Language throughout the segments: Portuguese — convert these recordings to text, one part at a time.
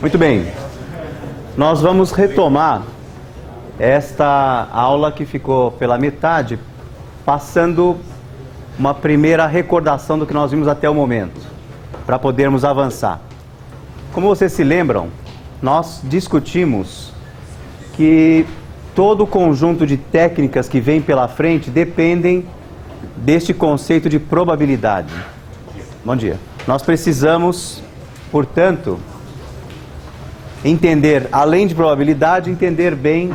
Muito bem, nós vamos retomar esta aula que ficou pela metade, passando uma primeira recordação do que nós vimos até o momento, para podermos avançar. Como vocês se lembram, nós discutimos que todo o conjunto de técnicas que vem pela frente dependem deste conceito de probabilidade. Bom dia. Nós precisamos, portanto, entender, além de probabilidade, entender bem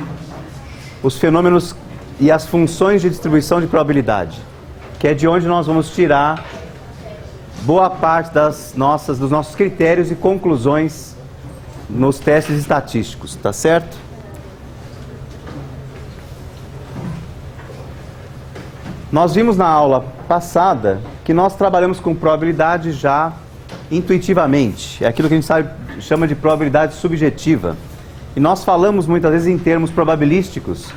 os fenômenos e as funções de distribuição de probabilidade, que é de onde nós vamos tirar boa parte dos nossos critérios e conclusões nos testes estatísticos, tá certo? Nós vimos na aula passada que nós trabalhamos com probabilidade já intuitivamente, é aquilo que a gente chama de probabilidade subjetiva. E nós falamos muitas vezes em termos probabilísticos,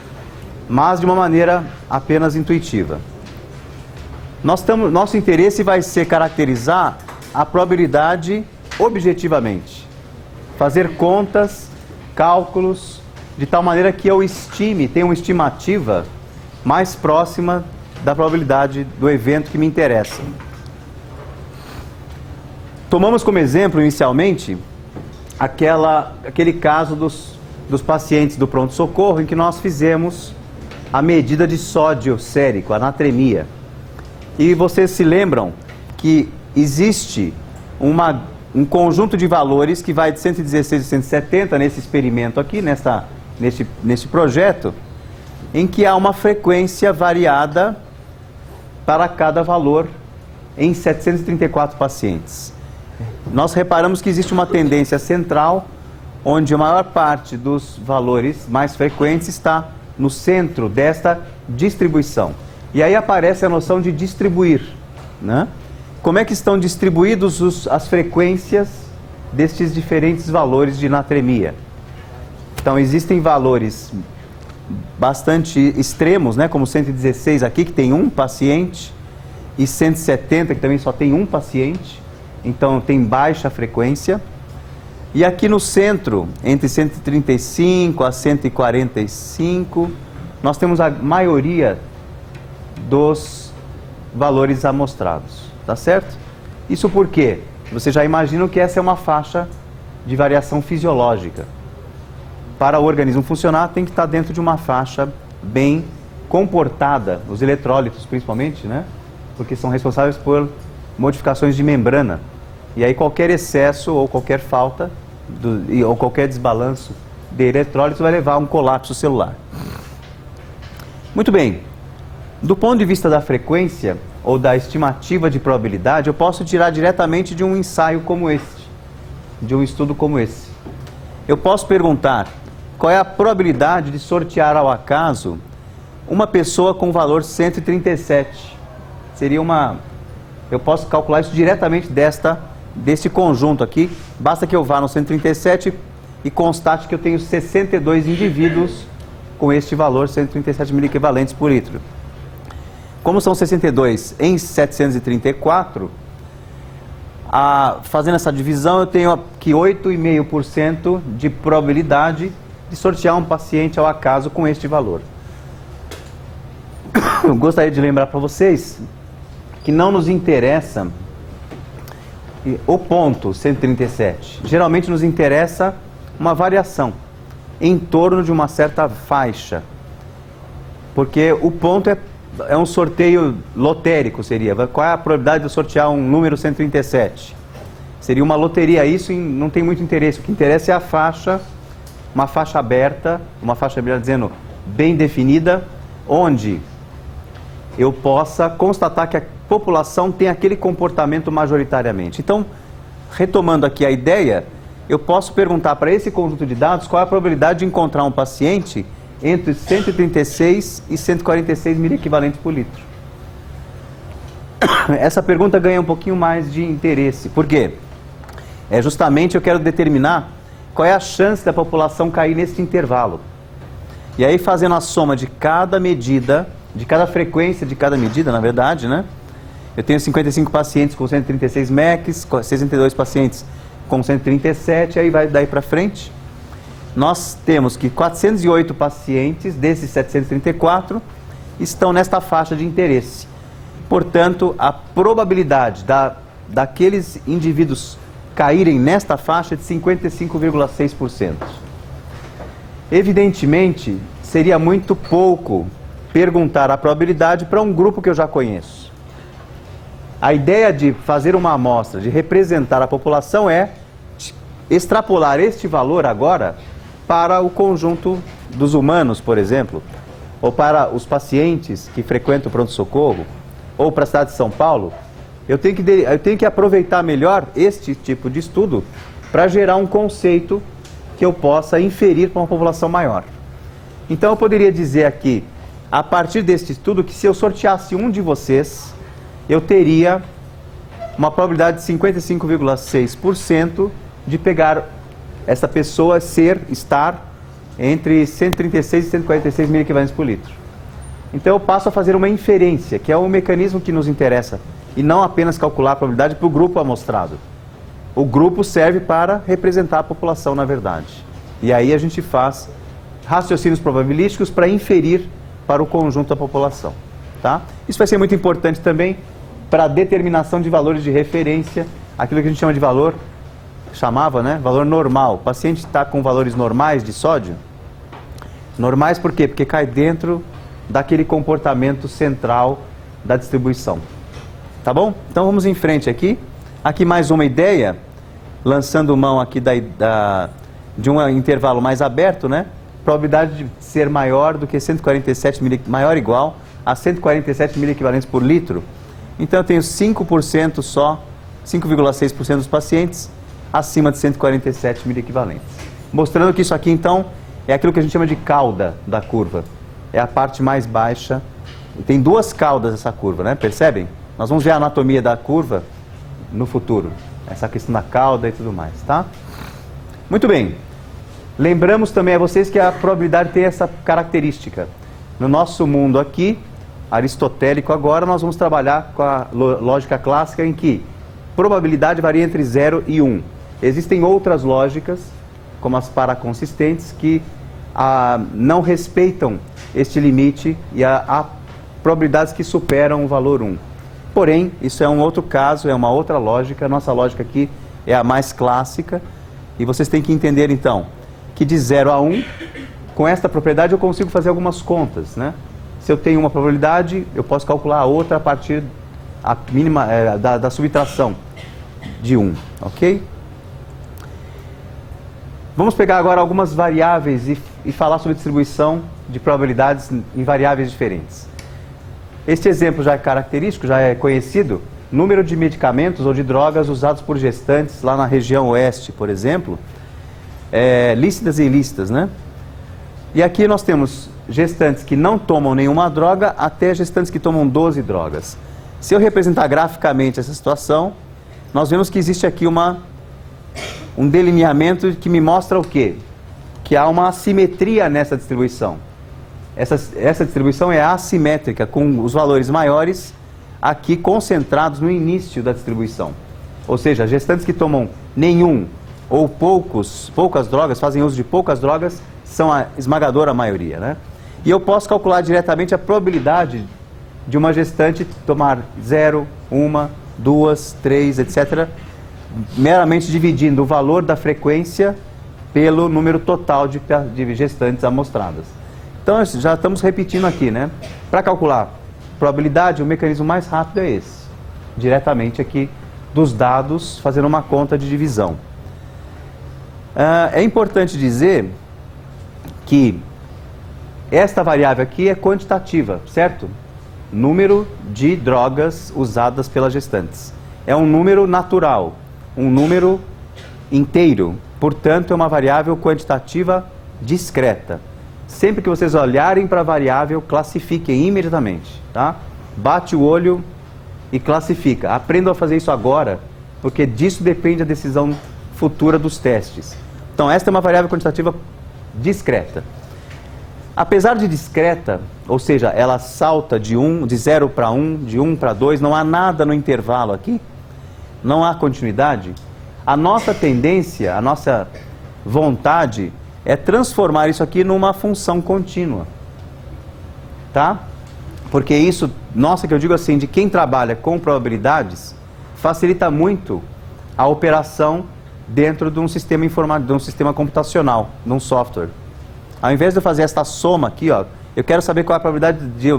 mas de uma maneira apenas intuitiva. Nosso interesse vai ser caracterizar a probabilidade objetivamente. Fazer contas, cálculos, de tal maneira que eu tenha uma estimativa mais próxima da probabilidade do evento que me interessa. Tomamos como exemplo, inicialmente, aquele caso dos pacientes do pronto-socorro em que nós fizemos a medida de sódio sérico, a natremia. E vocês se lembram que existe um conjunto de valores que vai de 116 a 170 nesse experimento aqui, nesse projeto, em que há uma frequência variada para cada valor em 734 pacientes. Nós reparamos que existe uma tendência central, onde a maior parte dos valores mais frequentes está no centro desta distribuição. E aí aparece a noção de distribuir, né? Como é que estão distribuídos as frequências destes diferentes valores de natremia? Então, existem valores bastante extremos, né? Como 116 aqui, que tem um paciente, e 170, que também só tem um paciente. Então tem baixa frequência. E aqui no centro, entre 135 a 145, nós temos a maioria dos valores amostrados, tá certo? Isso por quê? Vocês já imaginam que essa é uma faixa de variação fisiológica. Para o organismo funcionar, tem que estar dentro de uma faixa bem comportada, os eletrólitos principalmente, né? Porque são responsáveis por modificações de membrana. E aí qualquer excesso ou qualquer falta ou qualquer desbalanço de eletrólitos vai levar a um colapso celular. Muito bem. Do ponto de vista da frequência ou da estimativa de probabilidade, eu posso tirar diretamente de um ensaio como este, de um estudo como esse. Eu posso perguntar qual é a probabilidade de sortear ao acaso uma pessoa com valor 137. Eu posso calcular isso diretamente desse conjunto aqui. Basta que eu vá no 137 e constate que eu tenho 62 indivíduos com este valor, 137 miliequivalentes por litro. Como são 62 em 734, fazendo essa divisão, eu tenho aqui 8,5% de probabilidade de sortear um paciente ao acaso com este valor. Eu gostaria de lembrar para vocês que não nos interessa o ponto 137. Geralmente nos interessa uma variação em torno de uma certa faixa. Porque o ponto é um sorteio lotérico, seria. Qual é a probabilidade de eu sortear um número 137? Seria uma loteria, isso não tem muito interesse. O que interessa é a faixa, uma faixa aberta, dizendo, bem definida, onde eu possa constatar que a população tem aquele comportamento majoritariamente. Então, retomando aqui a ideia, eu posso perguntar para esse conjunto de dados qual é a probabilidade de encontrar um paciente entre 136 e 146 miliequivalentes por litro. Essa pergunta ganha um pouquinho mais de interesse. Por quê? Justamente eu quero determinar qual é a chance da população cair nesse intervalo. E aí, fazendo a soma de cada medida, de cada frequência de cada medida, na verdade, né? Eu tenho 55 pacientes com 136 MECs, 62 pacientes com 137, aí vai daí para frente. Nós temos que 408 pacientes desses 734 estão nesta faixa de interesse. Portanto, a probabilidade daqueles indivíduos caírem nesta faixa é de 55,6%. Evidentemente, seria muito pouco perguntar a probabilidade para um grupo que eu já conheço. A ideia de fazer uma amostra, de representar a população é extrapolar este valor agora para o conjunto dos humanos, por exemplo, ou para os pacientes que frequentam o pronto-socorro, ou para a cidade de São Paulo. Eu tenho que aproveitar melhor este tipo de estudo para gerar um conceito que eu possa inferir para uma população maior. Então eu poderia dizer aqui, a partir deste estudo, que se eu sorteasse um de vocês, eu teria uma probabilidade de 55,6% de pegar essa pessoa estar entre 136 e 146 mil equivalentes por litro. Então eu passo a fazer uma inferência, que é o mecanismo que nos interessa, e não apenas calcular a probabilidade para o grupo amostrado. O grupo serve para representar a população, na verdade. E aí a gente faz raciocínios probabilísticos para inferir para o conjunto da população. Tá? Isso vai ser muito importante também para a determinação de valores de referência, aquilo que a gente chama de valor, valor normal. O paciente está com valores normais de sódio. Normais por quê? Porque cai dentro daquele comportamento central da distribuição. Tá bom? Então vamos em frente aqui. Aqui mais uma ideia, lançando mão aqui de um intervalo mais aberto, né? Probabilidade de ser maior do que 147 mil, maior ou igual a 147 mil equivalentes por litro. Então eu tenho 5% só, 5,6% dos pacientes acima de 147 mil equivalentes. Mostrando que isso aqui então é aquilo que a gente chama de cauda da curva. É a parte mais baixa. Tem duas caudas essa curva, né? Percebem? Nós vamos ver a anatomia da curva no futuro. Essa questão da cauda e tudo mais, tá? Muito bem. Lembramos também a vocês que a probabilidade tem essa característica. No nosso mundo aqui, aristotélico agora, nós vamos trabalhar com a lógica clássica em que probabilidade varia entre 0 e 1. Existem outras lógicas, como as paraconsistentes, que não respeitam este limite e há probabilidades que superam o valor 1. Porém, isso é um outro caso, é uma outra lógica. Nossa lógica aqui é a mais clássica. E vocês têm que entender, então, que de 0 a 1, com esta propriedade eu consigo fazer algumas contas, né? Se eu tenho uma probabilidade, eu posso calcular a outra a partir da subtração de 1, ok? Vamos pegar agora algumas variáveis e falar sobre distribuição de probabilidades em variáveis diferentes. Este exemplo já é característico, já é conhecido. Número de medicamentos ou de drogas usados por gestantes lá na região oeste, por exemplo, lícitas e ilícitas, né? E aqui nós temos gestantes que não tomam nenhuma droga até gestantes que tomam 12 drogas. Se eu representar graficamente essa situação, nós vemos que existe aqui um delineamento que me mostra o quê? Que há uma assimetria nessa distribuição. Essa distribuição é assimétrica, com os valores maiores aqui concentrados no início da distribuição. Ou seja, gestantes que tomam nenhum ou poucas drogas, fazem uso de poucas drogas, são a esmagadora maioria, né? E eu posso calcular diretamente a probabilidade de uma gestante tomar 0, 1, 2, 3, etc., meramente dividindo o valor da frequência pelo número total de gestantes amostradas. Então, já estamos repetindo aqui, né? Para calcular probabilidade, o mecanismo mais rápido é esse. Diretamente aqui dos dados, fazendo uma conta de divisão. É importante dizer que esta variável aqui é quantitativa, certo? Número de drogas usadas pelas gestantes. É um número natural, um número inteiro. Portanto, é uma variável quantitativa discreta. Sempre que vocês olharem para a variável, classifiquem imediatamente, tá? Bate o olho e classifica. Aprendam a fazer isso agora, porque disso depende a decisão futura dos testes. Então, esta é uma variável quantitativa discreta. Apesar de discreta, ou seja, ela salta de 0 para 1, de 1 para 2, não há nada no intervalo aqui, não há continuidade, A nossa tendência, a nossa vontade é transformar isso aqui numa função contínua. Tá? Porque isso, nossa, que eu digo assim, de quem trabalha com probabilidades, facilita muito a operação dentro de um sistema informático, de um sistema computacional, de um software. Ao invés de eu fazer esta soma aqui, ó, eu quero saber qual é a probabilidade de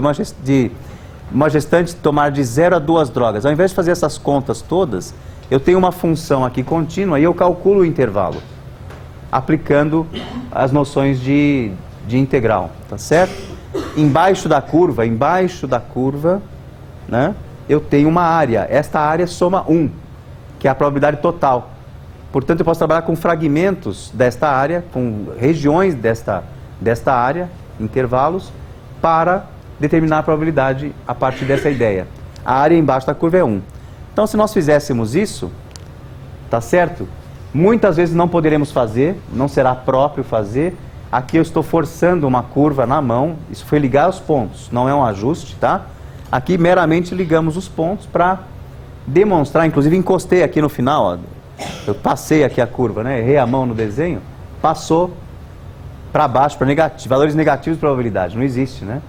uma gestante tomar de 0 a 2 drogas. Ao invés de fazer essas contas todas, eu tenho uma função aqui contínua e eu calculo o intervalo, aplicando as noções de integral, tá certo? Embaixo da curva, né, eu tenho uma área. Esta área soma 1, que é a probabilidade total. Portanto, eu posso trabalhar com fragmentos desta área, com regiões desta área, intervalos, para determinar a probabilidade a partir dessa ideia. A área embaixo da curva é 1. Então, se nós fizéssemos isso, tá certo? Muitas vezes não poderemos fazer, não será próprio fazer. Aqui eu estou forçando uma curva na mão, isso foi ligar os pontos, não é um ajuste, tá? Aqui meramente ligamos os pontos para demonstrar, inclusive encostei aqui no final, ó, eu passei aqui a curva, né? Errei a mão no desenho, passou para baixo, para valores negativos de probabilidade, não existe, né?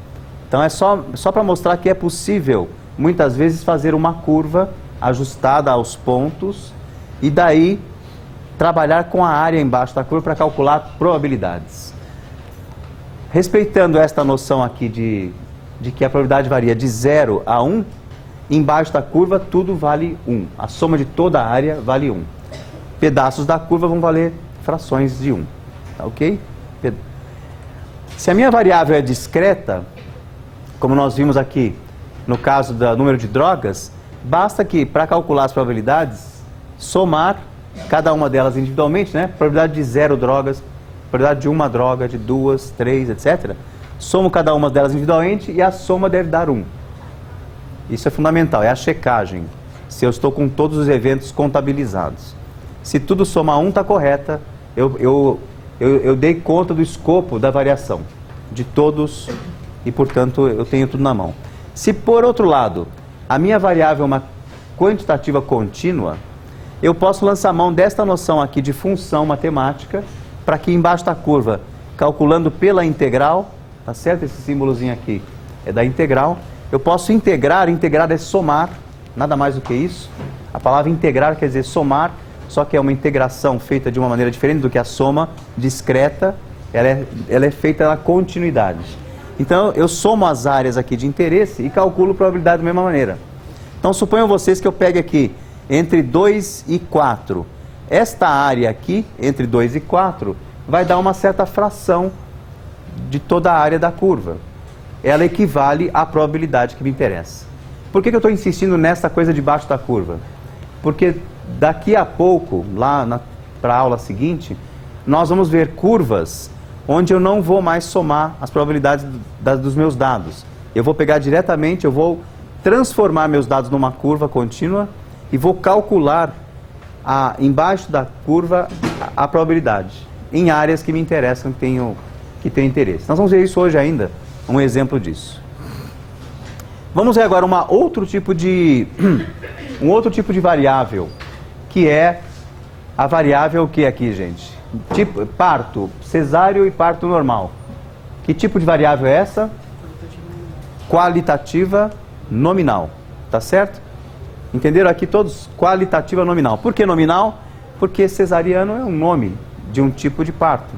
Então é só para mostrar que é possível, muitas vezes, fazer uma curva ajustada aos pontos e daí trabalhar com a área embaixo da curva para calcular probabilidades. Respeitando esta noção aqui de que a probabilidade varia de 0 a 1, embaixo da curva tudo vale 1. A soma de toda a área vale 1. Pedaços da curva vão valer frações de 1. Tá ok? Se a minha variável é discreta, como nós vimos aqui no caso do número de drogas, basta que, para calcular as probabilidades, somar cada uma delas individualmente, né? Probabilidade de 0 drogas, probabilidade de 1 droga, de 2, 3, etc. Somo cada uma delas individualmente e a soma deve dar 1. Isso é fundamental, é a checagem, se eu estou com todos os eventos contabilizados. Se tudo soma 1 está correta, eu dei conta do escopo da variação, de todos, e portanto eu tenho tudo na mão. Se por outro lado, a minha variável é uma quantitativa contínua, eu posso lançar mão desta noção aqui de função matemática, para que embaixo da curva, calculando pela integral, tá certo? Esse símbolozinho aqui é da integral. Eu posso integrar é somar, nada mais do que isso. A palavra integrar quer dizer somar, só que é uma integração feita de uma maneira diferente do que a soma discreta, ela é feita na continuidade. Então eu somo as áreas aqui de interesse e calculo probabilidade da mesma maneira. Então suponham vocês que eu pegue aqui entre 2 e 4. Esta área aqui, entre 2 e 4, vai dar uma certa fração de toda a área da curva. Ela equivale à probabilidade que me interessa. Por que eu estou insistindo nessa coisa debaixo da curva? Porque daqui a pouco, lá para a aula seguinte, nós vamos ver curvas onde eu não vou mais somar as probabilidades dos meus dados. Eu vou pegar diretamente, eu vou transformar meus dados numa curva contínua e vou calcular embaixo da curva a probabilidade, em áreas que me interessam, que tenho interesse. Nós vamos ver isso hoje ainda, um exemplo disso. Vamos ver agora um outro tipo de variável, que é a variável que é aqui, gente? Tipo, parto, cesáreo e parto normal. Que tipo de variável é essa? Qualitativa nominal, tá certo? Entenderam aqui todos? Qualitativa nominal. Por que nominal? Porque cesariano é um nome de um tipo de parto.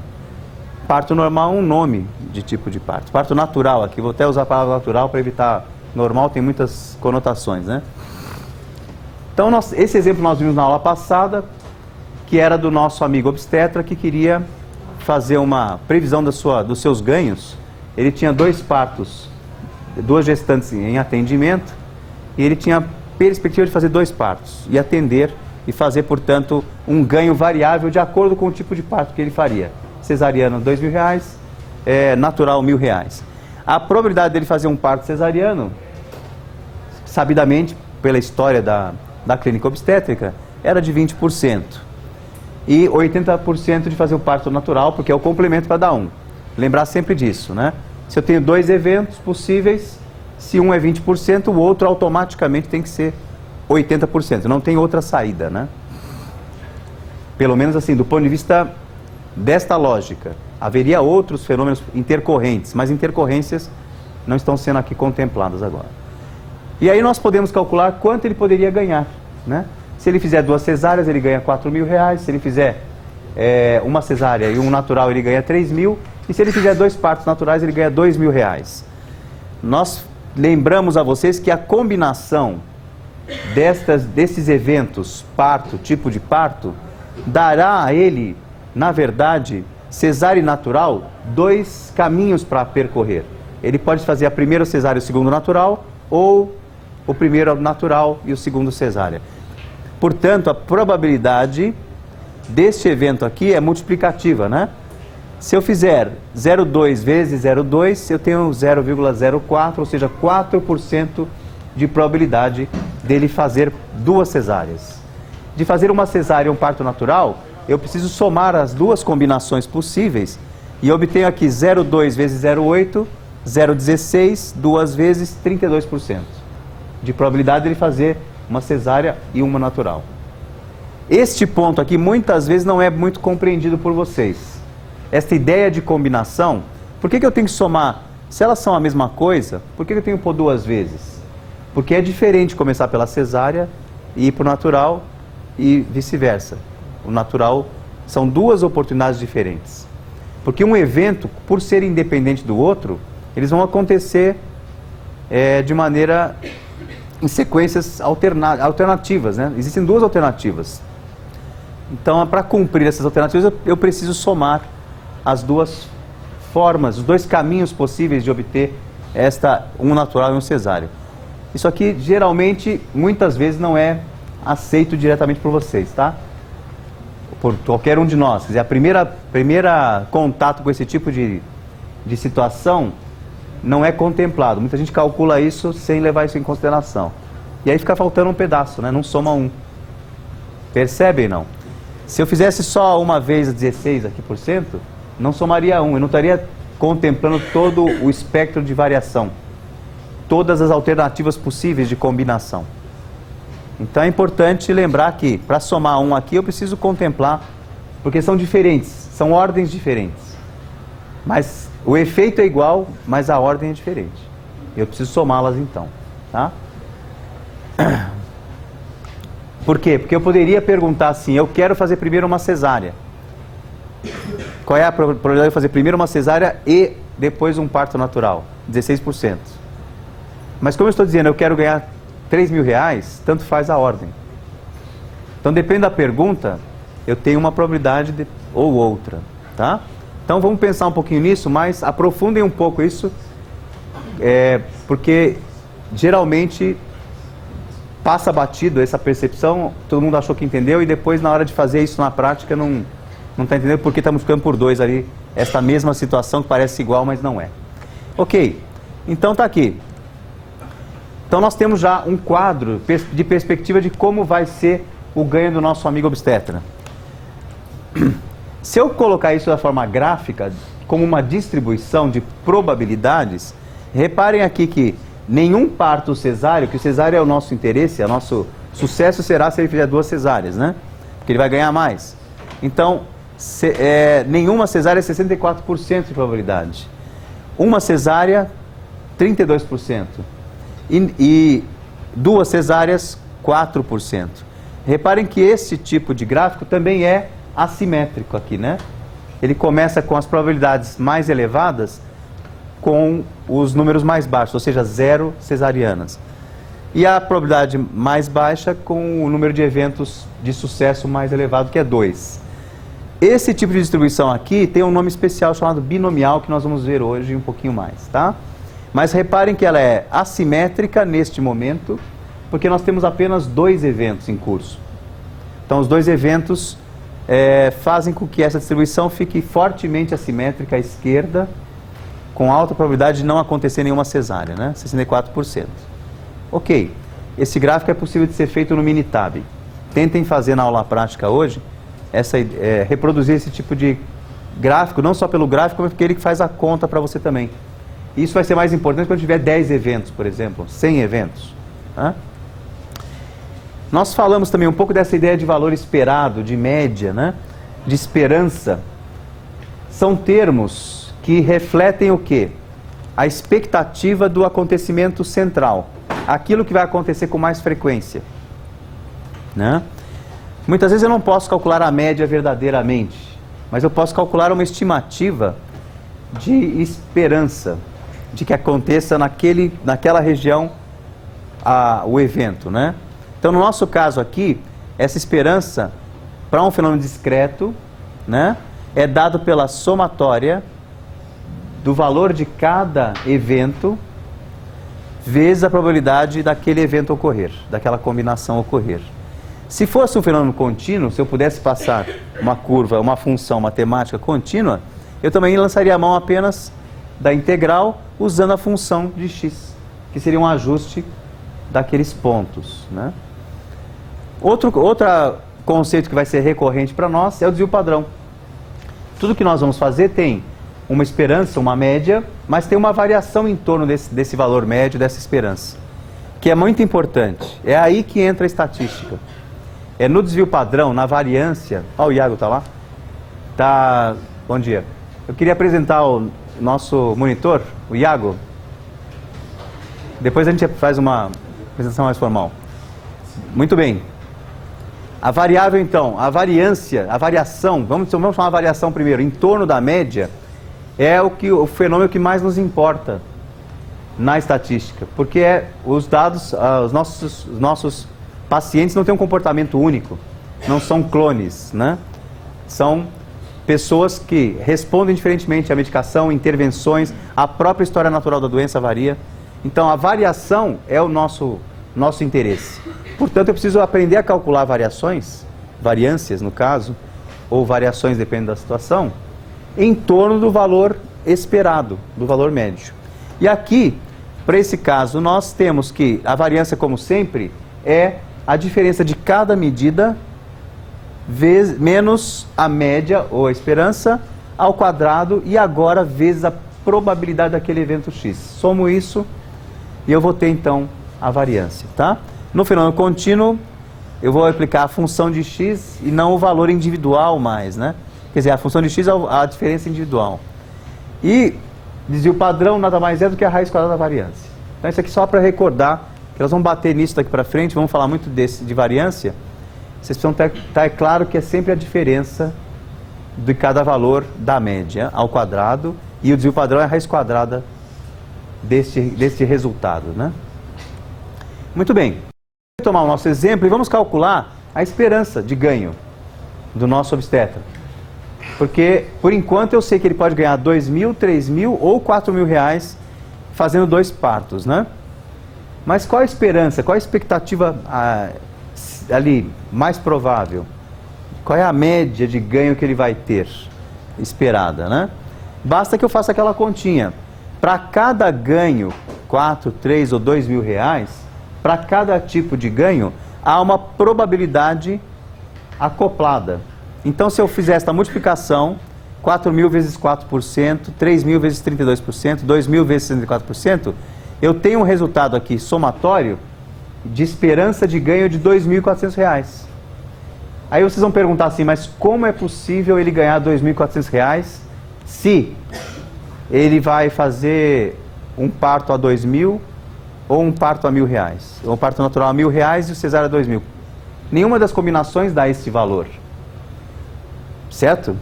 Parto normal é um nome de tipo de parto. Parto natural, aqui vou até usar a palavra natural para evitar normal, tem muitas conotações, né? Então, esse exemplo nós vimos na aula passada, que era do nosso amigo obstetra que queria fazer uma previsão dos seus ganhos. Ele tinha 2 partos, 2 gestantes em atendimento, e ele tinha perspectiva de fazer 2 partos, e atender e fazer, portanto, um ganho variável de acordo com o tipo de parto que ele faria. Cesariano, R$2.000, natural, R$1.000. A probabilidade dele fazer um parto cesariano, sabidamente, pela história da clínica obstétrica, era de 20%. E 80% de fazer o parto natural, porque é o complemento para dar 1. Lembrar sempre disso, né? Se eu tenho 2 eventos possíveis, se um é 20%, o outro automaticamente tem que ser 80%. Não tem outra saída, né? Pelo menos assim, do ponto de vista desta lógica. Haveria outros fenômenos intercorrentes, mas intercorrências não estão sendo aqui contempladas agora. E aí nós podemos calcular quanto ele poderia ganhar, né? Se ele fizer 2 cesáreas, ele ganha R$4.000. Se ele fizer uma cesárea e um natural, ele ganha 3.000. E se ele fizer 2 partos naturais, ele ganha R$2.000. Nós lembramos a vocês que a combinação desses eventos, parto, tipo de parto, dará a ele, na verdade, cesárea e natural, 2 caminhos para percorrer. Ele pode fazer a primeira cesárea e o segundo natural, ou o primeiro natural e o segundo cesárea. Portanto, a probabilidade deste evento aqui é multiplicativa, né? Se eu fizer 0,2 vezes 0,2, eu tenho 0,04, ou seja, 4% de probabilidade dele fazer 2 cesáreas. De fazer uma cesárea e um parto natural, eu preciso somar as 2 combinações possíveis e obtenho aqui 0,2 vezes 0,8, 0,16, 2 vezes 32% de probabilidade dele fazer uma cesárea e uma natural. Este ponto aqui muitas vezes não é muito compreendido por vocês. Esta ideia de combinação, por que eu tenho que somar? Se elas são a mesma coisa, por que eu tenho que pôr 2 vezes? Porque é diferente começar pela cesárea e ir para o natural e vice-versa. O natural são 2 oportunidades diferentes. Porque um evento, por ser independente do outro, eles vão acontecer de maneira em sequências alternativas, né? Existem 2 alternativas. Então, para cumprir essas alternativas, eu preciso somar as 2 formas, os 2 caminhos possíveis de obter um natural e um cesáreo. Isso aqui, geralmente, muitas vezes não é aceito diretamente por vocês, tá? Por qualquer um de nós. Quer dizer, a primeira contato com esse tipo de situação não é contemplado. Muita gente calcula isso sem levar isso em consideração. E aí fica faltando um pedaço, né? Não soma 1. Percebem, não? Se eu fizesse só uma vez 16 aqui por cento, não somaria 1. Eu não estaria contemplando todo o espectro de variação. Todas as alternativas possíveis de combinação. Então é importante lembrar que, para somar 1 aqui, eu preciso contemplar, porque são diferentes, são ordens diferentes. Mas o efeito é igual, mas a ordem é diferente. Eu preciso somá-las então, tá? Por quê? Porque eu poderia perguntar assim, eu quero fazer primeiro uma cesárea. Qual é a probabilidade de fazer primeiro uma cesárea e depois um parto natural? 16%. Mas como eu estou dizendo, eu quero ganhar R$3.000, tanto faz a ordem. Então, depende da pergunta, eu tenho uma probabilidade ou outra, tá? Então, vamos pensar um pouquinho nisso, mas aprofundem um pouco isso, porque geralmente passa batido essa percepção, todo mundo achou que entendeu, e depois, na hora de fazer isso na prática, não está entendendo porque estamos ficando por 2 ali, esta mesma situação que parece igual, mas não é. Ok, então está aqui. Então nós temos já um quadro de perspectiva de como vai ser o ganho do nosso amigo obstetra. Se eu colocar isso da forma gráfica, como uma distribuição de probabilidades, reparem aqui que nenhum parto cesáreo, que o cesáreo é o nosso interesse, o nosso sucesso será se ele fizer 2 cesáreas, né? Porque ele vai ganhar mais. Então, nenhuma cesárea é 64% de probabilidade. Uma cesárea, 32%. E 2 cesáreas, 4%. Reparem que esse tipo de gráfico também é assimétrico aqui, né? Ele começa com as probabilidades mais elevadas com os números mais baixos, ou seja, 0 cesarianas. E a probabilidade mais baixa com o número de eventos de sucesso mais elevado, que é 2. Esse tipo de distribuição aqui tem um nome especial chamado binomial, que nós vamos ver hoje um pouquinho mais, tá? Mas reparem que ela é assimétrica neste momento, porque nós temos apenas 2 eventos em curso. Então, os 2 eventos fazem com que essa distribuição fique fortemente assimétrica à esquerda, com alta probabilidade de não acontecer nenhuma cesárea, né? 64%. Ok, esse gráfico é possível de ser feito no Minitab. Tentem fazer na aula prática hoje, reproduzir esse tipo de gráfico, não só pelo gráfico, mas porque ele faz a conta para você também. Isso vai ser mais importante quando tiver 10 eventos, por exemplo, 100 eventos. Né? Nós falamos também um pouco dessa ideia de valor esperado, de média, né? De esperança. São termos que refletem o quê? A expectativa do acontecimento central. Aquilo que vai acontecer com mais frequência, né? Muitas vezes eu não posso calcular a média verdadeiramente, mas eu posso calcular uma estimativa de esperança, de que aconteça naquela região o evento, né? Então, no nosso caso aqui, essa esperança, para um fenômeno discreto, né, é dado pela somatória do valor de cada evento vezes a probabilidade daquele evento ocorrer, daquela combinação ocorrer. Se fosse um fenômeno contínuo, se eu pudesse passar uma curva, uma função matemática contínua, eu também lançaria a mão apenas da integral usando a função de x, que seria um ajuste daqueles pontos, né? Outro conceito que vai ser recorrente para nós é o desvio padrão. Tudo que nós vamos fazer tem uma esperança, uma média, mas tem uma variação em torno desse valor médio, dessa esperança, que é muito importante. É aí que entra a estatística. É no desvio padrão, na variância... Ó, o Iago está lá? Tá... Bom dia. Eu queria apresentar o nosso monitor, o Iago. Depois a gente faz uma apresentação mais formal. Muito bem. A variável, então, a variação, vamos chamar a variação primeiro, em torno da média, é o fenômeno que mais nos importa na estatística, porque os dados, os nossos pacientes não têm um comportamento único, não são clones, né? São pessoas que respondem diferentemente à medicação, intervenções, a própria história natural da doença varia. Então, a variação é o nosso interesse. Portanto, eu preciso aprender a calcular variâncias no caso, ou variações, dependendo da situação, em torno do valor esperado, do valor médio. E aqui, para esse caso, nós temos que a variância, como sempre, é a diferença de cada medida menos a média, ou a esperança, ao quadrado, e agora vezes a probabilidade daquele evento x. Somo isso e eu vou ter, então, a variância, tá? No fenômeno contínuo, eu vou aplicar a função de x e não o valor individual mais, né? Quer dizer, a função de x é a diferença individual. E desvio padrão nada mais é do que a raiz quadrada da variância. Então, isso aqui só para recordar, que nós vamos bater nisso daqui para frente, vamos falar muito de variância. Vocês precisam estar claro que é sempre a diferença de cada valor da média ao quadrado, e o desvio padrão é a raiz quadrada deste resultado, né? Muito bem. Vamos tomar o nosso exemplo e vamos calcular a esperança de ganho do nosso obstetra. Porque, por enquanto, eu sei que ele pode ganhar 2.000, 3.000 ou 4.000 reais fazendo 2 partos, né? Mas qual a esperança, qual a expectativa ali mais provável? Qual é a média de ganho que ele vai ter esperada, né? Basta que eu faça aquela continha. Para cada ganho, 4, 3 ou 2.000 reais, para cada tipo de ganho, há uma probabilidade acoplada. Então, se eu fizer esta multiplicação, 4.000 vezes 4%, 3.000 vezes 32%, 2.000 vezes 64%, eu tenho um resultado aqui somatório de esperança de ganho de R$ 2.400. Aí vocês vão perguntar assim, mas como é possível ele ganhar R$ 2.400 se ele vai fazer um parto a 2.000 ou um parto a R$ 1.000? Ou um parto natural a R$ 1.000 e o cesárea a 2.000. Nenhuma das combinações dá esse valor. Certo?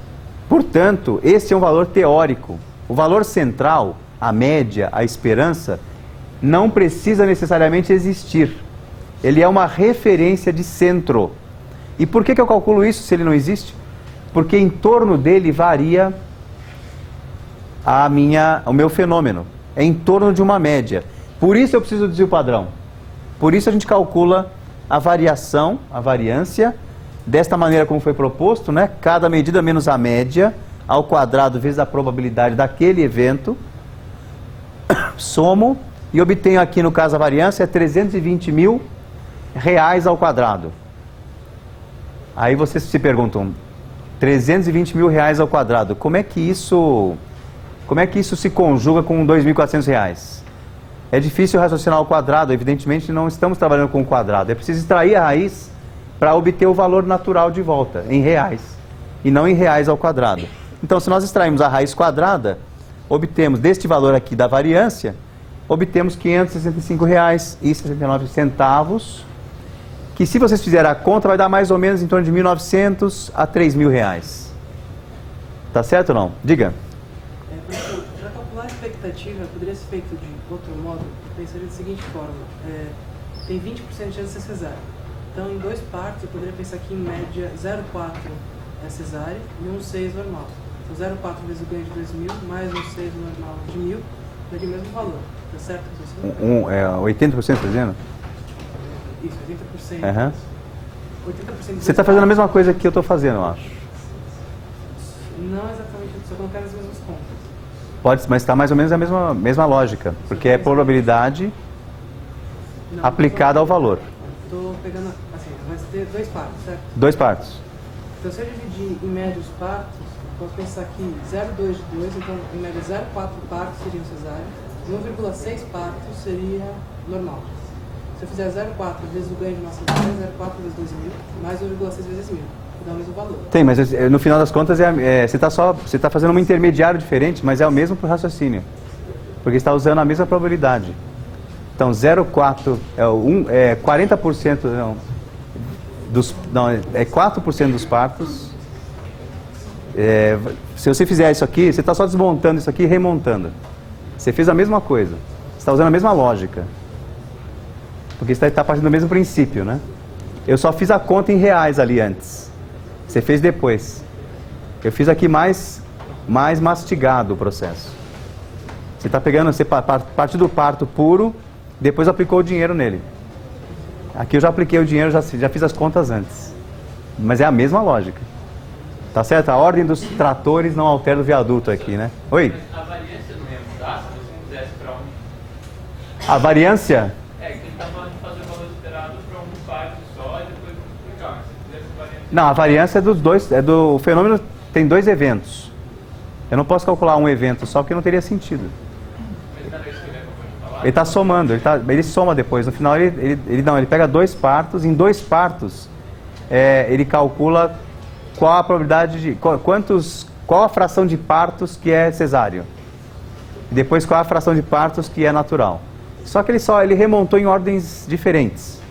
Portanto, esse é um valor teórico. O valor central, a média, a esperança, não precisa necessariamente existir. Ele é uma referência de centro. E por que eu calculo isso se ele não existe? Porque em torno dele varia o meu fenômeno. É em torno de uma média. Por isso eu preciso do desvio padrão. Por isso a gente calcula a variação, a variância, desta maneira como foi proposto, né? Cada medida menos a média, ao quadrado vezes a probabilidade daquele evento. Somo e obtenho aqui, no caso, a variância é 320.000 reais ao quadrado. Aí vocês se perguntam, 320.000 reais ao quadrado, como é que isso se conjuga com R$ 2.400? É difícil raciocinar ao quadrado, evidentemente não estamos trabalhando com o quadrado. É preciso extrair a raiz para obter o valor natural de volta, em reais, e não em reais ao quadrado. Então, se nós extrairmos a raiz quadrada, obtemos deste valor aqui da variância, obtemos R$ 565,69, que se vocês fizerem a conta, vai dar mais ou menos em torno de R$ 1.900 a R$ 3.000. Tá certo ou não? Diga. Para calcular a expectativa, poderia ser feito de outro modo? Eu pensaria da seguinte forma: tem 20% de chance de ser cesárea. Então, em dois partos, eu poderia pensar que em média 0,4 é cesárea e 1,6 normal. Então, 0,4 vezes o ganho de 2.000 mais 1,6 normal de 1.000 daria o mesmo valor. Tá certo? 80%, está dizendo? Isso, 80%. Uhum. 80% Você está fazendo a mesma coisa que eu estou fazendo, eu acho. Não exatamente, só colocar as mesmas contas. Pode, mas está mais ou menos a mesma lógica, porque é probabilidade aplicada ao valor. Estou pegando, assim, vai ter dois partos, certo? Dois partos. Então, se eu dividir em média os partos, posso pensar que 0,2 de 2, então em média 0,4 partos seriam cesáreos, e 1,6 partos seria normal. Se eu fizer 0,4 vezes o ganho de uma cesárea, 0,4 vezes 2.000, mais 1,6 vezes 1.000, que dá o mesmo valor. Tem, mas no final das contas você está fazendo um intermediário diferente, mas é o mesmo para o raciocínio, porque está usando a mesma probabilidade. Então 0,4 é 40%, é 4% dos partos. Se você fizer isso aqui, você está só desmontando isso aqui e remontando. Você fez a mesma coisa, você está usando a mesma lógica, porque você está partindo do mesmo princípio, né? Eu só fiz a conta em reais ali antes, você fez depois. Eu fiz aqui mais mastigado o processo. Você está pegando, você parte do parto puro, depois aplicou o dinheiro nele. Aqui eu já apliquei o dinheiro, já fiz as contas antes. Mas é a mesma lógica. Tá certo? A ordem dos tratores não altera o viaduto aqui, né? Oi? Mas a variância não ia mudar se você fizesse para um? A variância? Que ele está falando de fazer o valor esperado para um parto só e depois multiplicar. Se fizesse variância... Não, a variância é dos dois, o fenômeno tem dois eventos. Eu não posso calcular um evento só, porque não teria sentido. Mas não é isso que ele acabou de falar? Ele está somando, ele soma depois. No final ele pega dois partos, em dois partos ele calcula qual a probabilidade de qual a fração de partos que é cesáreo. E depois qual a fração de partos que é natural. Só que ele remontou em ordens diferentes.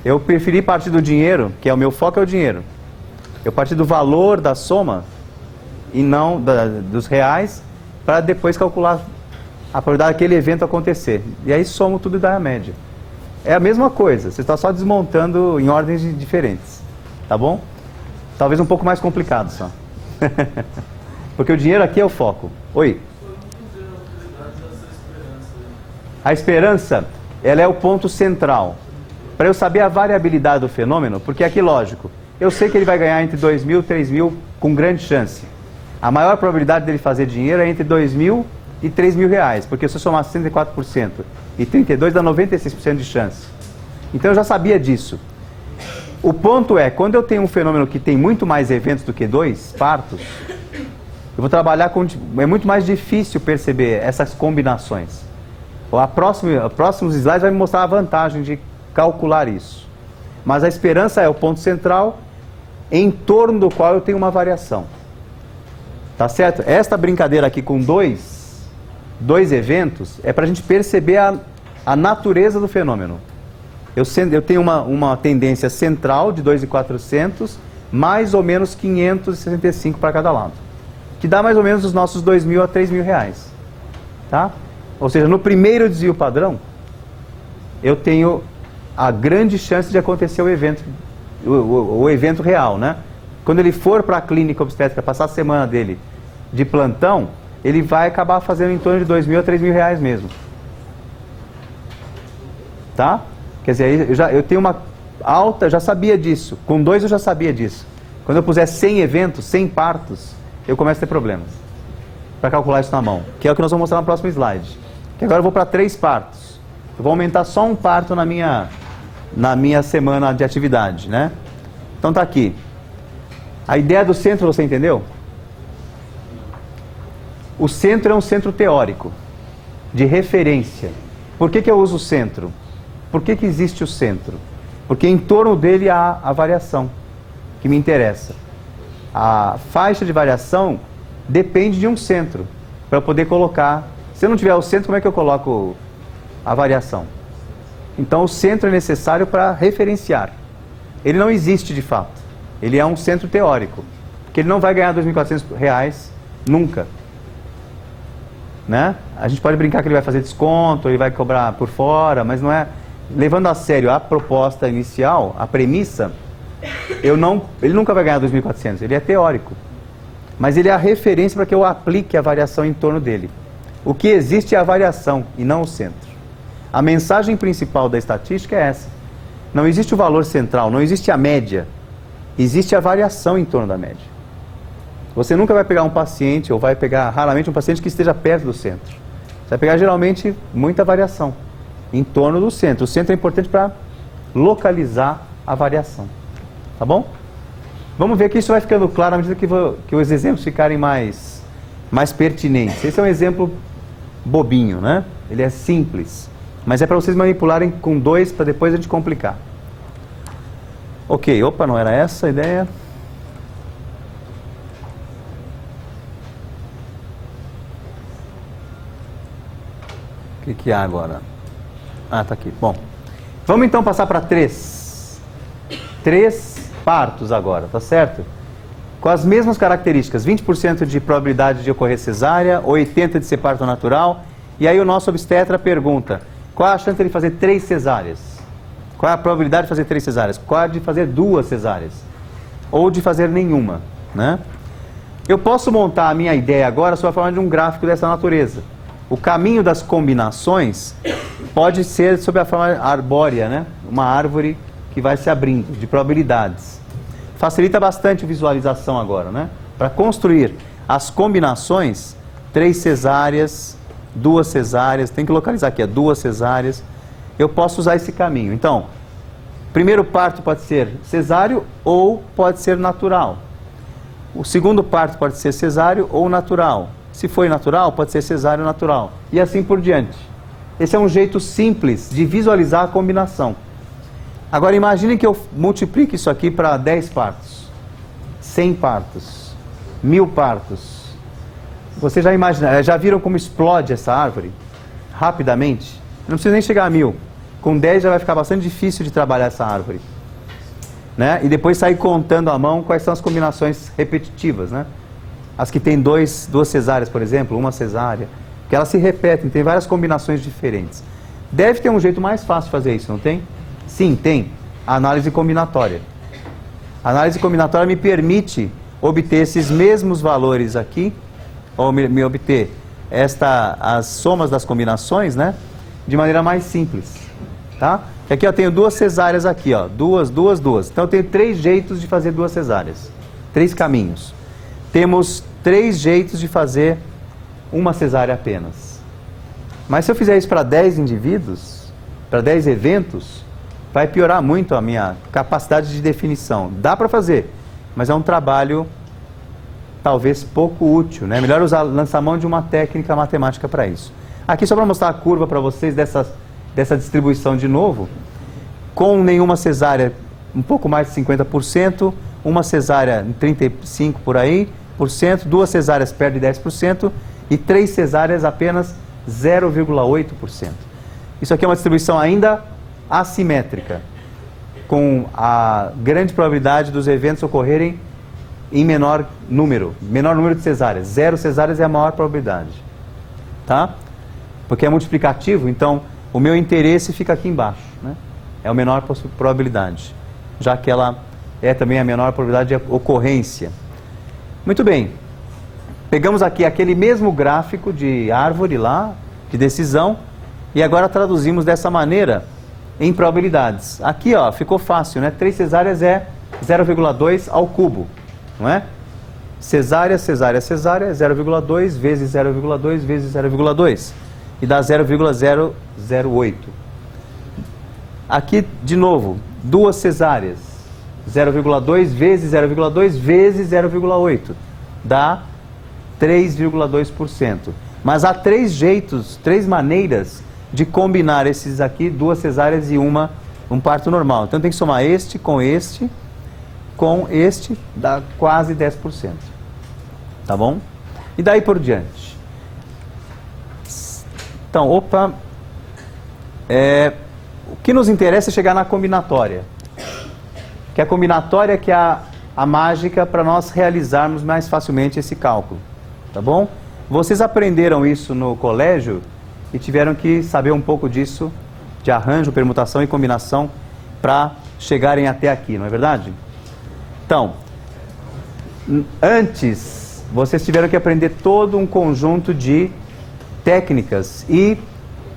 Eu preferi partir do dinheiro, que é o meu foco é o dinheiro. Eu parti do valor da soma e não dos reais, para depois calcular a probabilidade daquele evento acontecer. E aí somo tudo e dá a média. É a mesma coisa, você está só desmontando em ordens diferentes. Tá bom? Talvez um pouco mais complicado só. Porque o dinheiro aqui é o foco. Oi? A esperança, ela é o ponto central. Para eu saber a variabilidade do fenômeno, porque aqui, lógico, eu sei que ele vai ganhar entre 2.000 e 3.000 com grande chance. A maior probabilidade dele fazer dinheiro é entre 2.000 e 3.000 reais, porque se eu somar 64% e 32% dá 96% de chance. Então eu já sabia disso. O ponto é, quando eu tenho um fenômeno que tem muito mais eventos do que dois partos, eu vou trabalhar com... É muito mais difícil perceber essas combinações. Próximos slides vai me mostrar a vantagem de calcular isso. Mas a esperança é o ponto central em torno do qual eu tenho uma variação. Tá certo? Esta brincadeira aqui com dois eventos é para a gente perceber a natureza do fenômeno. Eu tenho uma tendência central de 2.400, mais ou menos 565 para cada lado. Que dá mais ou menos os nossos 2.000 a 3.000 reais. Tá? Ou seja, no primeiro desvio padrão, eu tenho a grande chance de acontecer o evento real, né? Quando ele for para a clínica obstétrica, passar a semana dele de plantão, ele vai acabar fazendo em torno de 2.000 a 3.000 reais mesmo. Tá? Quer dizer, eu tenho uma alta, já sabia disso. Com dois eu já sabia disso. Quando eu puser 100 eventos, 100 partos, eu começo a ter problemas. Para calcular isso na mão. Que é o que nós vamos mostrar no próximo slide. Que agora eu vou para 3 partos. Eu vou aumentar só um parto na minha semana de atividade, né? Então tá aqui. A ideia do centro você entendeu? O centro é um centro teórico. de referência. Por que eu uso o centro? Por que existe o centro? Porque em torno dele há a variação que me interessa. A faixa de variação depende de um centro para eu poder colocar. Se eu não tiver o centro, como é que eu coloco a variação? Então o centro é necessário para referenciar. Ele não existe de fato. Ele é um centro teórico. Porque ele não vai ganhar R$ 2.400 nunca. Né? A gente pode brincar que ele vai fazer desconto, ele vai cobrar por fora, mas não é... Levando a sério a proposta inicial, a premissa, ele nunca vai ganhar 2.400, ele é teórico. Mas ele é a referência para que eu aplique a variação em torno dele. O que existe é a variação e não o centro. A mensagem principal da estatística é essa. Não existe o valor central, não existe a média. Existe a variação em torno da média. Você nunca vai pegar um paciente, ou vai pegar raramente um paciente que esteja perto do centro. Você vai pegar geralmente muita variação em torno do centro. O centro é importante para localizar a variação. Tá bom? Vamos ver que isso vai ficando claro à medida que os exemplos ficarem mais pertinentes. Esse é um exemplo bobinho, né? Ele é simples. Mas é para vocês manipularem com dois para depois a gente complicar. Ok, opa, não era essa a ideia. O que há agora? Ah, tá aqui. Bom, vamos então passar para três partos agora, tá certo? Com as mesmas características, 20% de probabilidade de ocorrer cesárea, 80% de ser parto natural. E aí o nosso obstetra pergunta, qual a chance de fazer 3 cesáreas? Qual é a probabilidade de fazer 3 cesáreas? Qual é de fazer 2 cesáreas? Ou de fazer nenhuma, né? Eu posso montar a minha ideia agora sob a forma de um gráfico dessa natureza. O caminho das combinações pode ser sob a forma arbórea, né? Uma árvore que vai se abrindo, de probabilidades. Facilita bastante a visualização agora, né? Para construir as combinações, 3 cesáreas, 2 cesáreas, tem que localizar aqui, 2 cesáreas. Eu posso usar esse caminho. Então, primeiro parto pode ser cesáreo ou pode ser natural. O segundo parto pode ser cesáreo ou natural. Se for natural, pode ser cesáreo natural. E assim por diante. Esse é um jeito simples de visualizar a combinação. Agora imagine que eu multiplique isso aqui para 10 partos, 100 partos, 1000 partos. Vocês já viram como explode essa árvore? Rapidamente. Não precisa nem chegar a 1000. Com 10 já vai ficar bastante difícil de trabalhar essa árvore. Né? E depois sair contando à mão quais são as combinações repetitivas, né? As que tem 2 cesáreas, por exemplo, 1 cesárea, que elas se repetem, tem várias combinações diferentes. Deve ter um jeito mais fácil de fazer isso, não tem? Sim, tem. A análise combinatória. A análise combinatória me permite obter esses mesmos valores aqui, ou me obter as somas das combinações, né? De maneira mais simples. Tá? E aqui eu tenho 2 cesáreas aqui, ó. 2. Então eu tenho 3 jeitos de fazer 2 cesáreas. 3 caminhos. Temos 3 jeitos de fazer 1 cesárea apenas. Mas se eu fizer isso para 10 indivíduos, para 10 eventos, vai piorar muito a minha capacidade de definição. Dá para fazer, mas é um trabalho talvez pouco útil, né? Melhor lançar mão de uma técnica matemática para isso. Aqui só para mostrar a curva para vocês dessa distribuição de novo. Com nenhuma cesárea, um pouco mais de 50%, 1 cesárea, 35% por aí, 2 cesáreas perde 10% e 3 cesáreas apenas 0,8%. Isso aqui é uma distribuição ainda assimétrica, com a grande probabilidade dos eventos ocorrerem em menor número de cesáreas. 0 cesáreas é a maior probabilidade, tá? Porque é multiplicativo, então o meu interesse fica aqui embaixo, né? É a menor probabilidade, já que ela é também a menor probabilidade de ocorrência. Muito bem, pegamos aqui aquele mesmo gráfico de árvore lá, de decisão, e agora traduzimos dessa maneira em probabilidades. Aqui, ó, ficou fácil, né? 3 cesáreas é 0,2 ao cubo, não é? Cesárea, 0,2 vezes 0,2 vezes 0,2, e dá 0,008. Aqui, de novo, 2 cesáreas, 0,2 vezes 0,2 vezes 0,8, dá 3,2%. Mas há 3 jeitos, 3 maneiras de combinar esses aqui, 2 cesáreas e um parto normal. Então tem que somar este, dá quase 10%. Tá bom? E daí por diante. Então, o que nos interessa é chegar na combinatória. Que é a combinatória que é a mágica para nós realizarmos mais facilmente esse cálculo. Tá bom? Vocês aprenderam isso no colégio e tiveram que saber um pouco disso, de arranjo, permutação e combinação, para chegarem até aqui, não é verdade? Então, antes, vocês tiveram que aprender todo um conjunto de técnicas e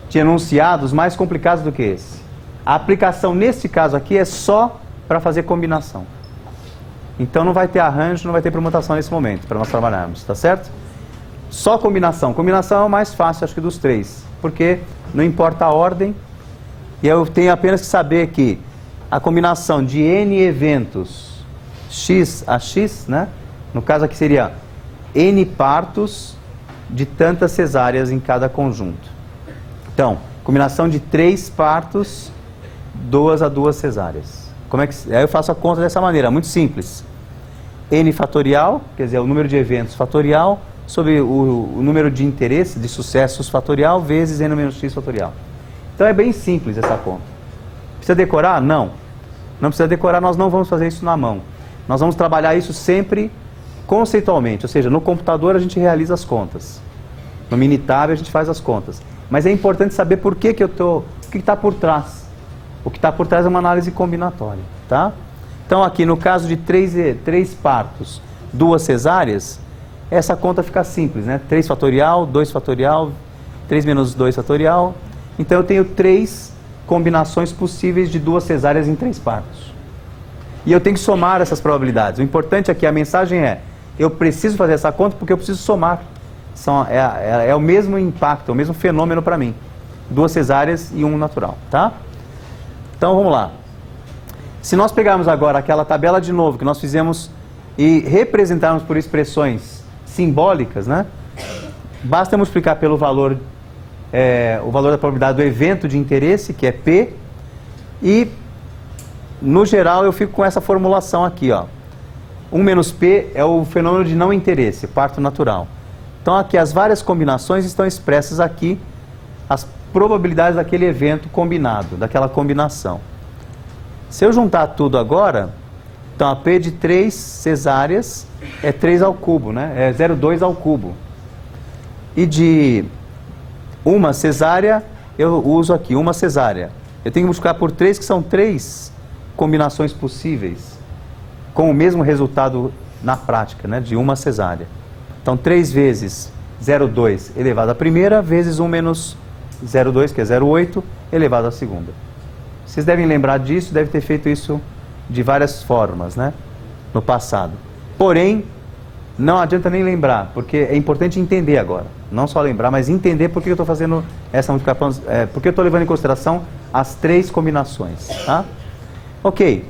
de enunciados mais complicados do que esse. A aplicação neste caso aqui é só para fazer combinação. Então não vai ter arranjo, não vai ter permutação nesse momento, para nós trabalharmos, tá certo? Só combinação. Combinação é o mais fácil, acho que dos 3, porque não importa a ordem, e eu tenho apenas que saber que a combinação de N eventos, X a X, né? No caso aqui seria N partos de tantas cesáreas em cada conjunto. Então, combinação de 3 partos, 2 a 2 cesáreas. Aí eu faço a conta dessa maneira, muito simples. N fatorial, quer dizer, o número de eventos fatorial, sobre o número de interesse, de sucessos fatorial, vezes N menos X fatorial. Então é bem simples essa conta. Precisa decorar? Não. Não precisa decorar, nós não vamos fazer isso na mão. Nós vamos trabalhar isso sempre conceitualmente, ou seja, no computador a gente realiza as contas. No Minitab a gente faz as contas. Mas é importante saber por que o que está por trás. O que está por trás é uma análise combinatória, tá? Então aqui no caso de 3 partos, 2 cesáreas, essa conta fica simples, né? 3 fatorial, 2 fatorial, 3 menos 2 fatorial. Então eu tenho 3 combinações possíveis de 2 cesáreas em 3 partos. E eu tenho que somar essas probabilidades. O importante aqui, a mensagem é, eu preciso fazer essa conta porque eu preciso somar. É o mesmo impacto, é o mesmo fenômeno para mim. 2 cesáreas e 1 natural, tá? Então vamos lá. Se nós pegarmos agora aquela tabela de novo que nós fizemos e representarmos por expressões simbólicas, né? Basta multiplicar pelo valor, o valor da probabilidade do evento de interesse, que é P, e no geral eu fico com essa formulação aqui, ó. 1 menos P é o fenômeno de não interesse, parto natural. Então aqui as várias combinações estão expressas aqui, as probabilidades daquele evento combinado, daquela combinação. Se eu juntar tudo agora, então a P de 3 cesáreas é 3 ao cubo, né? É 0,2 ao cubo. E de 1 cesárea, eu uso aqui 1 cesárea. Eu tenho que multiplicar por 3, que são 3 combinações possíveis, com o mesmo resultado na prática, né? De 1 cesárea. Então 3 vezes 0,2 elevado à primeira, vezes 1 menos 0,2, que é 0,8, elevado à segunda. Vocês devem lembrar disso, devem ter feito isso de várias formas, né? No passado. Porém, não adianta nem lembrar, porque é importante entender agora. Não só lembrar, mas entender por que eu estou fazendo essa multiplicação, porque eu estou levando em consideração as 3 combinações, tá? Ok.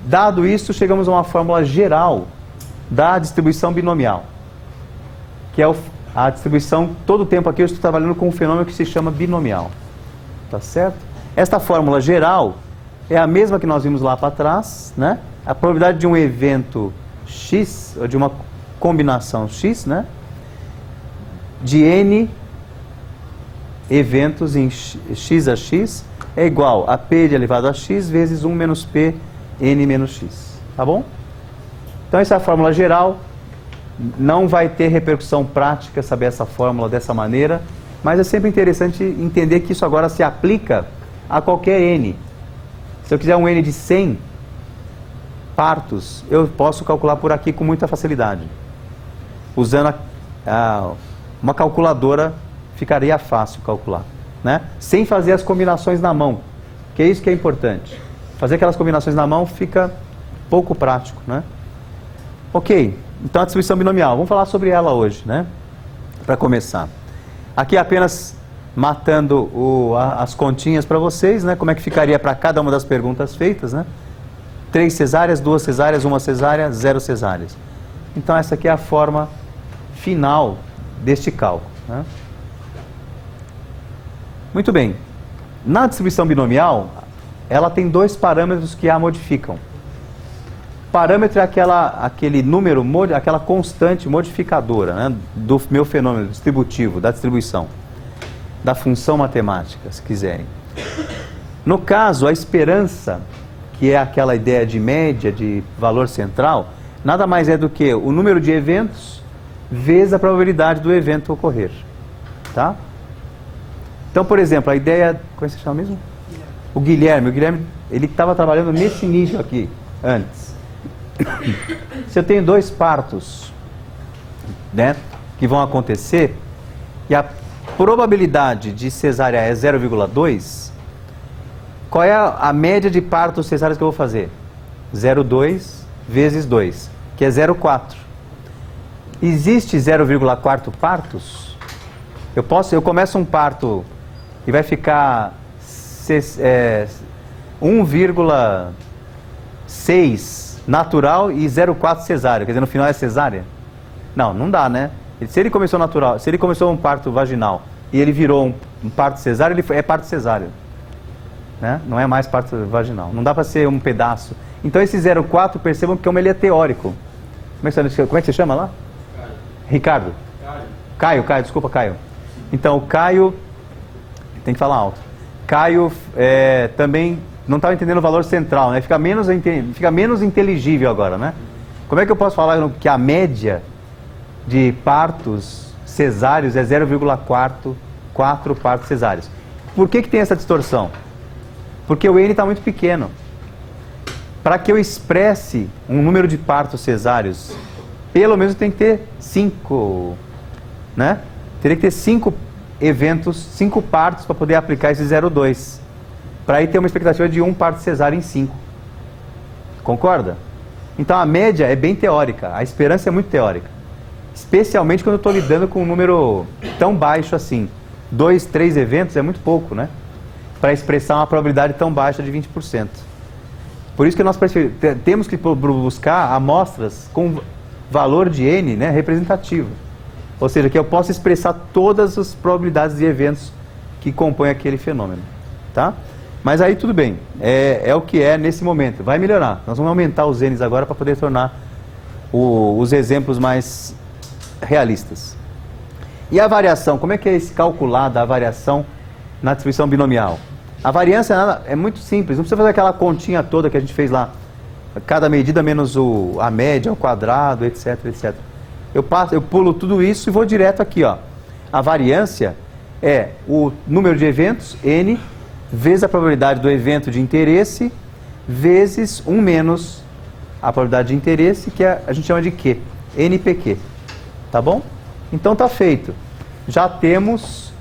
Dado isso, chegamos a uma fórmula geral da distribuição binomial, que é a distribuição, todo o tempo aqui eu estou trabalhando com um fenômeno que se chama binomial. Tá certo? Esta fórmula geral é a mesma que nós vimos lá para trás, né? A probabilidade de um evento X, ou de uma combinação X, né? De N eventos em X a X é igual a P de elevado a X vezes 1 menos P, N menos X. Tá bom? Então essa é a fórmula geral. Não vai ter repercussão prática saber essa fórmula dessa maneira, mas é sempre interessante entender que isso agora se aplica a qualquer N. Se eu quiser um N de 100 partos, eu posso calcular por aqui com muita facilidade. Usando uma calculadora, ficaria fácil calcular, né? Sem fazer as combinações na mão, que é isso que é importante. Fazer aquelas combinações na mão fica pouco prático, né? Ok, então a distribuição binomial, vamos falar sobre ela hoje, né? Para começar. Aqui apenas matando as continhas para vocês, né? Como é que ficaria para cada uma das perguntas feitas, né? 3 cesáreas, 2 cesáreas, 1 cesárea, 0 cesáreas. Então essa aqui é a forma final deste cálculo, né? Muito bem. Na distribuição binomial, ela tem dois parâmetros que a modificam. Parâmetro é aquele número, aquela constante modificadora, né, do meu fenômeno distributivo, da distribuição, da função matemática, se quiserem. No caso, a esperança, que é aquela ideia de média, de valor central, nada mais é do que o número de eventos vezes a probabilidade do evento ocorrer. Tá? Então, por exemplo, a ideia... Como é que você chama mesmo? O Guilherme, ele estava trabalhando nesse nível aqui, antes. Se eu tenho dois partos, né, que vão acontecer, e a probabilidade de cesárea é 0,2, qual é a média de partos cesáreos que eu vou fazer? 0,2 vezes 2, que é 0,4. Existe 0,4 partos? Eu começo um parto e vai ficar 1,6 natural e 0,4 cesárea, quer dizer, no final é cesárea? Não dá, né? Se ele começou natural, se ele começou um parto vaginal e ele virou um parto cesáreo, ele é parto cesáreo, né? Não é mais parto vaginal. Não dá para ser um pedaço. Então esse 0,4, percebam que como ele é teórico. Como é que você chama lá? Caio. Ricardo? Caio, desculpa, Caio. Então o Caio, tem que falar alto. Caio também não estava entendendo o valor central, né? Fica menos inteligível agora, né? Como é que eu posso falar que a média de partos cesáreos é 0,4 partos cesáreos? Por que tem essa distorção? Porque o N está muito pequeno. Para que eu expresse um número de partos cesáreos, pelo menos tem que ter 5, né? Teria que ter 5 eventos, 5 partos para poder aplicar esse 0,2. Para aí ter uma expectativa de 1 parto cesáreo em 5. Concorda? Então a média é bem teórica, a esperança é muito teórica. Especialmente quando eu estou lidando com um número tão baixo assim. 2, 3 eventos é muito pouco, né? Para expressar uma probabilidade tão baixa de 20%. Por isso que nós temos que buscar amostras com valor de N, né, representativo. Ou seja, que eu possa expressar todas as probabilidades de eventos que compõem aquele fenômeno. Tá? Mas aí tudo bem, é o que é nesse momento. Vai melhorar. Nós vamos aumentar os N's agora para poder tornar os exemplos mais realistas. E a variação? Como é que é calculada a variação na distribuição binomial? A variância é muito simples, não precisa fazer aquela continha toda que a gente fez lá. Cada medida menos a média, o quadrado, etc, etc. Eu pulo tudo isso e vou direto aqui, ó. A variância é o número de eventos, N, vezes a probabilidade do evento de interesse, vezes 1 menos a probabilidade de interesse, que a gente chama de Q, NPQ. Tá bom? Então tá feito. Já temos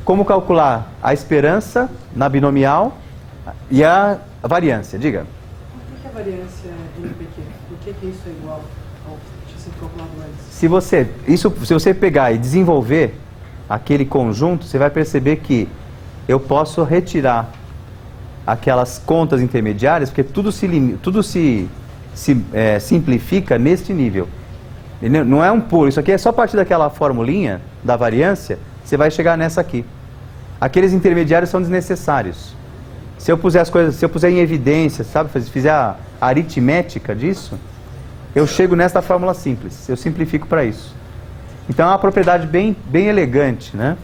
como calcular a esperança na binomial e a variância. Diga. Por que a variância é NPQ? Por que isso é igual ao que tinha sido calculado antes? Se você pegar e desenvolver aquele conjunto, você vai perceber que eu posso retirar aquelas contas intermediárias, porque tudo se simplifica neste nível. Não é um pulo, isso aqui é só a partir daquela formulinha da variância, você vai chegar nessa aqui. Aqueles intermediários são desnecessários. Se eu puser as coisas, se eu puser em evidência, sabe, fizer a aritmética disso, eu chego nesta fórmula simples, eu simplifico para isso. Então é uma propriedade bem elegante, né?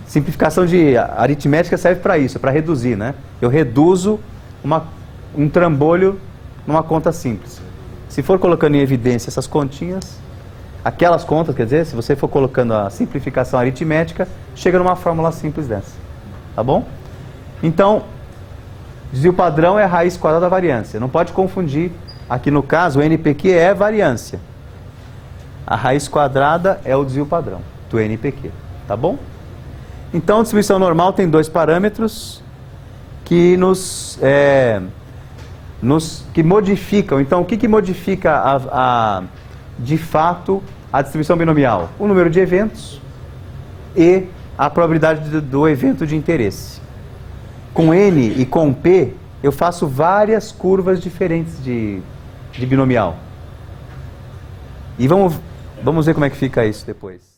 Simplificação de aritmética serve para isso, para reduzir, né? Eu reduzo um trambolho numa conta simples. Se for colocando em evidência essas continhas, aquelas contas, quer dizer, se você for colocando a simplificação aritmética, chega numa fórmula simples dessa. Tá bom? Então, desvio padrão é a raiz quadrada da variância. Não pode confundir. Aqui no caso, o NPQ é variância. A raiz quadrada é o desvio padrão do NPQ. Tá bom? Então, a distribuição normal tem dois parâmetros que que modificam. Então, o que modifica de fato a distribuição binomial? O número de eventos e a probabilidade do evento de interesse. Com N e com P, eu faço várias curvas diferentes de binomial. E vamos Vamos ver como é que fica isso depois.